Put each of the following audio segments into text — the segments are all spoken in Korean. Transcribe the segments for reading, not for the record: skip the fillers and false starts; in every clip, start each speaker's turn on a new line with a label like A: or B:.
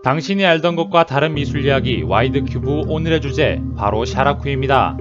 A: 당신이 알던 것과 다른 미술 이야기 와이드 큐브 오늘의 주제 바로 샤라쿠입니다.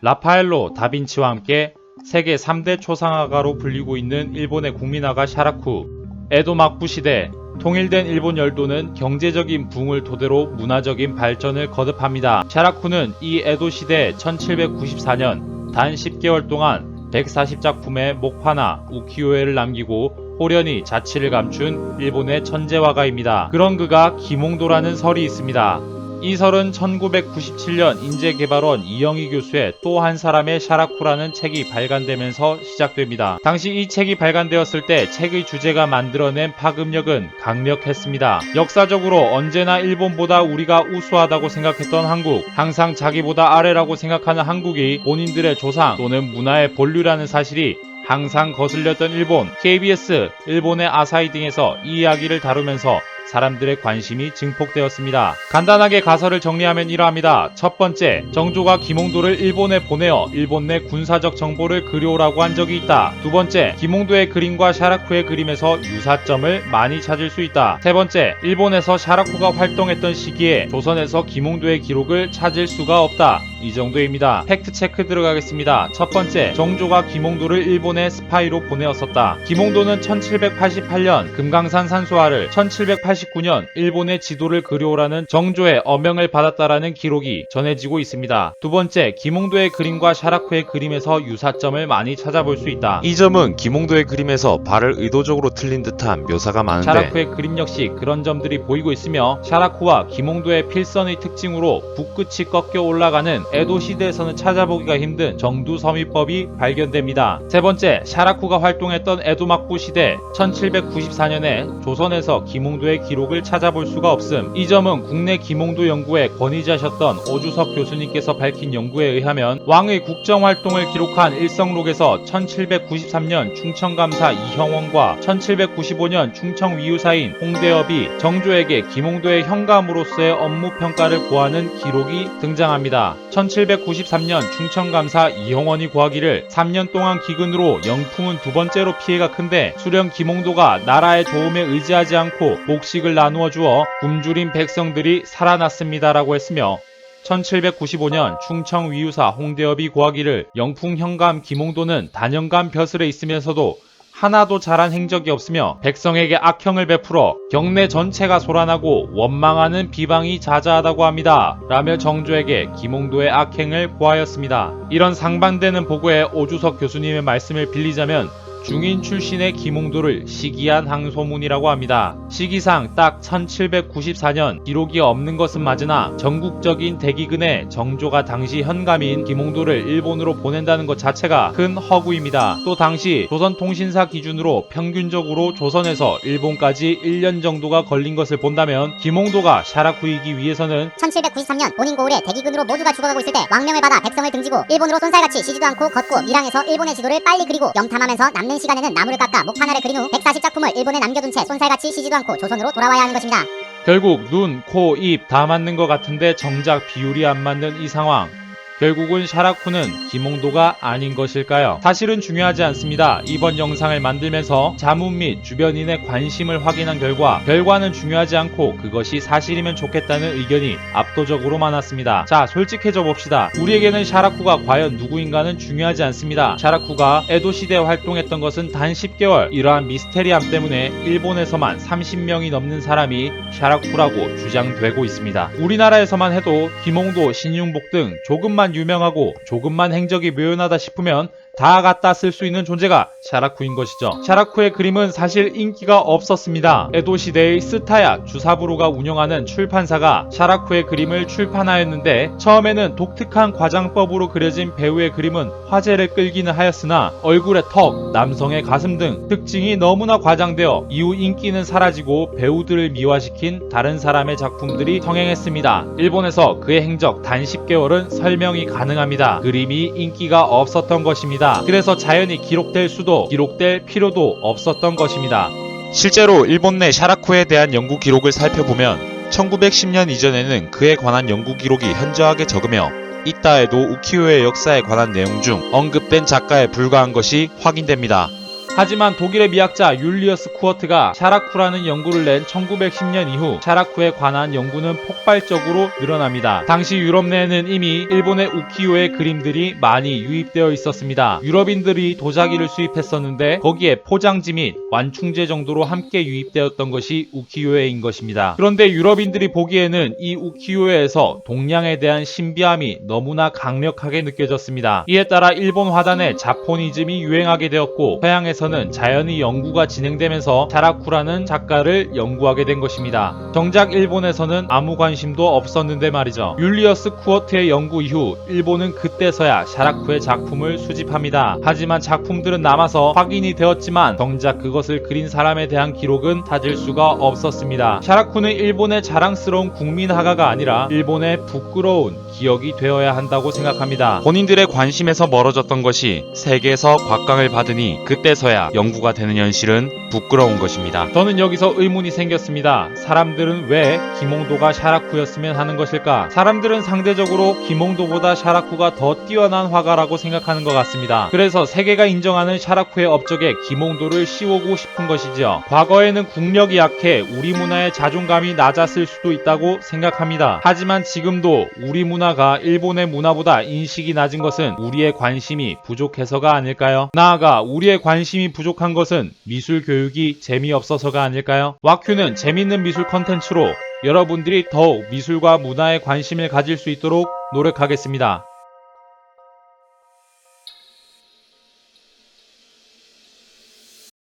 A: 라파엘로 다빈치와 함께 세계 3대 초상화가로 불리고 있는 일본의 국민화가 샤라쿠. 에도 막부 시대, 통일된 일본 열도는 경제적인 부흥을 토대로 문화적인 발전을 거듭합니다. 샤라쿠는 이 에도 시대 1794년 단 10개월 동안 140작품의 목화나 우키요에를 남기고 호련히 자치를 감춘 일본의 천재화가입니다. 그런 그가 기몽도라는 설이 있습니다. 이 설은 1997년 인재개발원 이영희 교수의 또 한 사람의 샤라쿠라는 책이 발간되면서 시작됩니다. 당시 이 책이 발간되었을 때 책의 주제가 만들어낸 파급력은 강력했습니다. 역사적으로 언제나 일본보다 우리가 우수하다고 생각했던 한국, 항상 자기보다 아래라고 생각하는 한국이 본인들의 조상 또는 문화의 본류라는 사실이 항상 거슬렸던 일본, KBS, 일본의 아사히 등에서 이 이야기를 다루면서 사람들의 관심이 증폭되었습니다. 간단하게 가설을 정리하면 이러합니다. 첫 번째, 정조가 기몽도를 일본에 보내어 일본 내 군사적 정보를 그려오라고 한 적이 있다. 두 번째, 기몽도의 그림과 샤라쿠의 그림에서 유사점을 많이 찾을 수 있다. 세 번째, 일본에서 샤라쿠가 활동했던 시기에 조선에서 기몽도의 기록을 찾을 수가 없다. 이 정도입니다. 팩트체크 들어가겠습니다. 첫 번째, 정조가 기몽도를 일본에 스파이로 보내었었다. 기몽도는 1788년 금강산 산수화를 1789년 일본의 지도를 그려오라는 정조의 어명을 받았다라는 기록이 전해지고 있습니다. 두 번째, 기몽도의 그림과 샤라쿠의 그림에서 유사점을 많이 찾아볼 수 있다.
B: 이 점은 기몽도의 그림에서 발을 의도적으로 틀린 듯한 묘사가 많은데
A: 샤라쿠의 그림 역시 그런 점들이 보이고 있으며 샤라쿠와 기몽도의 필선의 특징으로 붓끝이 꺾여 올라가는 에도 시대에서는 찾아보기가 힘든 정두섬유법이 발견됩니다. 세 번째, 샤라쿠가 활동했던 에도 막부 시대 1794년에 조선에서 기몽도의 기록을 찾아볼 수가 없음. 이 점은 국내 기몽도 연구의 권위자셨던 오주석 교수님께서 밝힌 연구에 의하면 왕의 국정활동을 기록한 일성록에서 1793년 충청감사 이형원과 1795년 충청위유사인 홍대업이 정조에게 기몽도의 현감으로서의 업무평가를 고하는 기록이 등장합니다. 1793년 충청감사 이형원이 고하기를 3년 동안 기근으로 영풍은 두 번째로 피해가 큰데 수령 기몽도가 나라의 도움에 의지하지 않고 목식을 나누어 주어 굶주린 백성들이 살아났습니다라고 했으며 1795년 충청위유사 홍대업이 고하기를 영풍 현감 기몽도는 단연간 벼슬에 있으면서도 하나도 잘한 행적이 없으며 백성에게 악행을 베풀어 경내 전체가 소란하고 원망하는 비방이 자자하다고 합니다. 라며 정조에게 기몽도의 악행을 고하였습니다. 이런 상반되는 보고에 오주석 교수님의 말씀을 빌리자면 중인 출신의 기몽도를 시기한 항소문이라고 합니다. 시기상 딱 1794년 기록이 없는 것은 맞으나 전국적인 대기근에 정조가 당시 현감인 기몽도를 일본으로 보낸다는 것 자체가 큰 허구입니다. 또 당시 조선통신사 기준으로 평균적으로 조선에서 일본까지 1년 정도가 걸린 것을 본다면 기몽도가 샤라쿠이기 위해서는
C: 1793년 본인 고을에 대기근으로 모두가 죽어가고 있을 때 왕명을 받아 백성을 등지고 일본으로 쏜살같이 쉬지도 않고 걷고 밀항에서 일본의 지도를 빨리 그리고 염탐하면서 남는 시간에는 나무를 깎아 목 하나를 그린 후 140작품을 일본에 남겨둔 채 쏜살같이 쉬지도 않고 조선으로 돌아와야 하는 것입니다.
A: 결국 눈, 코, 입 다 맞는 것 같은데 정작 비율이 안 맞는 이 상황. 결국은 샤라쿠는 기몽도가 아닌 것일까요? 사실은 중요하지 않습니다. 이번 영상을 만들면서 자문 및 주변인의 관심을 확인한 결과는 중요하지 않고 그것이 사실이면 좋겠다는 의견이 압도적으로 많았습니다. 자, 솔직해져 봅시다. 우리에게는 샤라쿠가 과연 누구인가는 중요하지 않습니다. 샤라쿠가 에도 시대에 활동했던 것은 단 10개월. 이러한 미스테리함 때문에 일본에서만 30명이 넘는 사람이 샤라쿠라고 주장되고 있습니다. 우리나라에서만 해도 기몽도, 신윤복 등 조금만 유명하고 조금만 행적이 묘연하다 싶으면 다 갖다 쓸 수 있는 존재가 샤라쿠인 것이죠. 샤라쿠의 그림은 사실 인기가 없었습니다. 에도 시대의 스타야 주사부로가 운영하는 출판사가 샤라쿠의 그림을 출판하였는데 처음에는 독특한 과장법으로 그려진 배우의 그림은 화제를 끌기는 하였으나 얼굴의 턱, 남성의 가슴 등 특징이 너무나 과장되어 이후 인기는 사라지고 배우들을 미화시킨 다른 사람의 작품들이 성행했습니다. 일본에서 그의 행적 단 10개월은 설명이 가능합니다. 그림이 인기가 없었던 것입니다. 그래서 자연히 기록될 수도 기록될 필요도 없었던 것입니다.
B: 실제로 일본 내 샤라쿠에 대한 연구 기록을 살펴보면 1910년 이전에는 그에 관한 연구 기록이 현저하게 적으며 있다 해도 우키요의 역사에 관한 내용 중 언급된 작가에 불과한 것이 확인됩니다.
A: 하지만 독일의 미학자 율리어스 쿠어트가 샤라쿠라는 연구를 낸 1910년 이후 샤라쿠에 관한 연구는 폭발적으로 늘어납니다. 당시 유럽 내에는 이미 일본의 우키요의 그림들이 많이 유입되어 있었습니다. 유럽인들이 도자기를 수입했었는데 거기에 포장지 및 완충제 정도로 함께 유입되었던 것이 우키요에인 것입니다. 그런데 유럽인들이 보기에는 이 우키요에에서 동양에 대한 신비함이 너무나 강력하게 느껴졌습니다. 이에 따라 일본 화단에 자포니즘이 유행하게 되었고 서양에서 는 자연히 연구가 진행되면서 샤라쿠라는 작가를 연구하게 된 것입니다. 정작 일본에서는 아무 관심도 없었는데 말이죠. 율리어스 쿠어트의 연구 이후 일본은 그때서야 샤라쿠의 작품을 수집합니다. 하지만 작품들은 남아서 확인이 되었지만 정작 그것을 그린 사람에 대한 기록은 찾을 수가 없었습니다. 샤라쿠는 일본의 자랑스러운 국민 화가가 아니라 일본의 부끄러운 기억이 되어야 한다고 생각합니다.
B: 본인들의 관심에서 멀어졌던 것이 세계에서 곽강을 받으니 그때서야 연구가 되는 현실은 부끄러운 것입니다.
A: 저는 여기서 의문이 생겼습니다. 사람들은 왜 김홍도가 샤라쿠였으면 하는 것일까? 사람들은 상대적으로 김홍도보다 샤라쿠가 더 뛰어난 화가라고 생각하는 것 같습니다. 그래서 세계가 인정하는 샤라쿠의 업적에 김홍도를 씌우고 싶은 것이지요. 과거에는 국력이 약해 우리 문화의 자존감이 낮았을 수도 있다고 생각합니다. 하지만 지금도 우리 문화가 일본의 문화보다 인식이 낮은 것은 우리의 관심이 부족해서가 아닐까요? 나아가 우리의 관심이 부족한 것은 미술 교육이 재미없어서가 아닐까요? 와큐는 재밌는 미술 컨텐츠로 여러분들이 더욱 미술과 문화에 관심을 가질 수 있도록 노력하겠습니다.